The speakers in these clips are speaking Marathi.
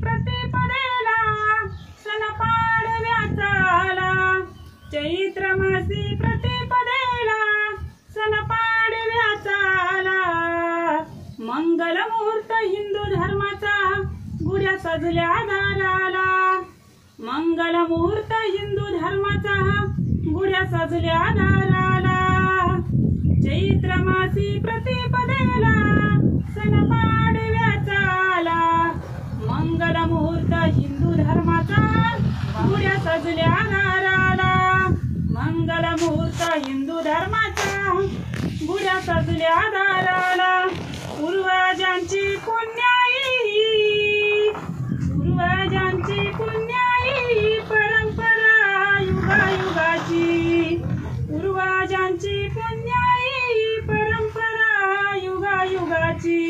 प्रतिपदेला सण पाडव्याचा आला। चैत्र मासी प्रतिपदेला सण पाडव्याचा आला। मंगल मुहूर्त हिंदू धर्माचा गुढ्या सजल्या दाराला। मंगल मुहूर्त हिंदू धर्माचा गुढ्या सजल्या दाराला। चैत्र मासी प्रतिपदेला सण पाडव्याचा आला। मंगल मुहूर्त हिंदू धर्माचा गुढ्या सजल्या दाराला। मंगल मुहूर्त हिंदू धर्माचा गुढ्या सजल्या दाराला। पूर्वजांची पुण्याई परंपरा युगायुगाची। पूर्वजांची पुण्याई परंपरा युगायुगाची।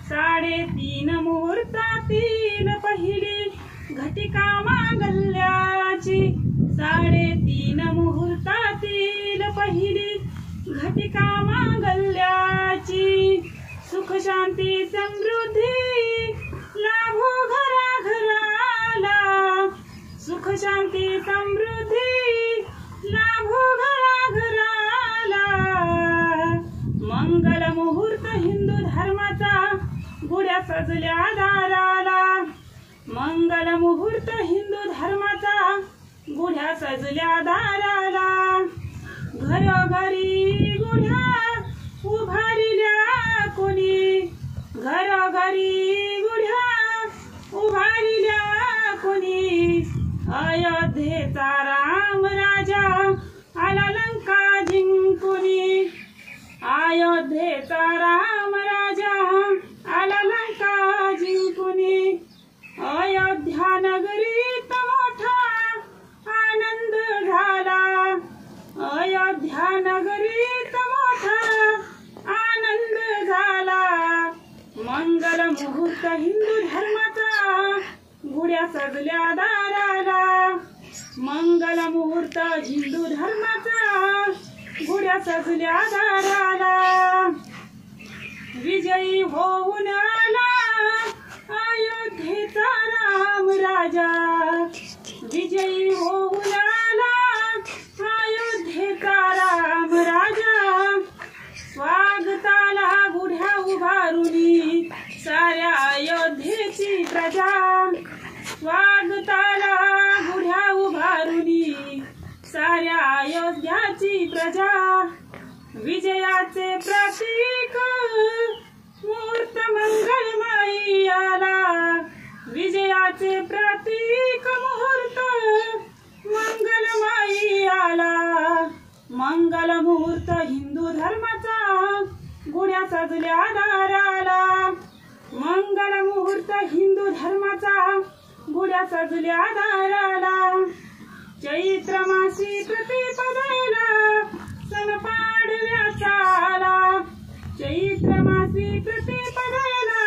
3.5 मुहूर्तातील पहिली घटिका मांगल्याची। 3.5 मुहूर्तातील पहिली घटिका मांगल्याची। सुख शांती समृद्धी लाभो घराघराला। सुख शांती समृद्धी लाभो घराघराला। मंगल मुहूर्त हिंदू धर्माचा गुढ्या सजल्या दाराला। मंगल मुहूर्त हिंदू धर्माचा गुढ्या सजल्या दाराला। घरोघरी गुढ्या उभारिल्या कोणी। घरोघरी गुढ्या उभारिल्या कोणी। अयोध्येचा राम राजा आला लंका जिंकुनी। अयोध्येचा राम राजा आला लंका जिंकुनी। अयोध्या नगरीत मोठा आनंद झाला। अयोध्या नगरीत मोठा आनंद झाला। मंगल मुहूर्त हिंदू धर्माचा गुढ्या सजल्या दाराला। मंगल मुहूर्त हिंदू धर्माचा गुढ्या सजल्या दाराला। विजयी होऊन आला अयोध्येचा राम राजा। विजयी होऊन आला अयोध्येचा राम राजा। स्वागताला गुढ्या उभारुनी साऱ्या अयोध्येची प्रजा। स्वागताला गुढ्या उभारुनी साऱ्या अयोध्याची प्रजा। विजयाचे प्रतीक मुहूर्त मंगलमयी आला। विजयाचे प्रतीक मुहूर्त मंगलमयी आला। मंगल मुहूर्त हिंदू धर्माचा गुढ्या सजल्या दाराला। मंगल मुहूर्त हिंदू धर्माचा गुढ्या सजल्या दाराला। चैत्र मासी प्रतिपदेला सण पाडव्याचा आला। चैत्र मासी प्रतिपदेला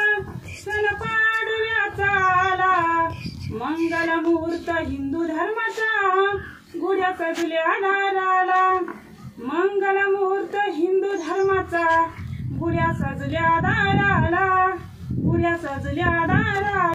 सण पाडव्याचा आला। मंगल मुहूर्त हिंदू धर्माचा गुढ्या सजल्या दाराला। मंगल मुहूर्त हिंदू धर्माचा गुढ्या सजल्या दाराला। गुढ्या सजल्या दाराला।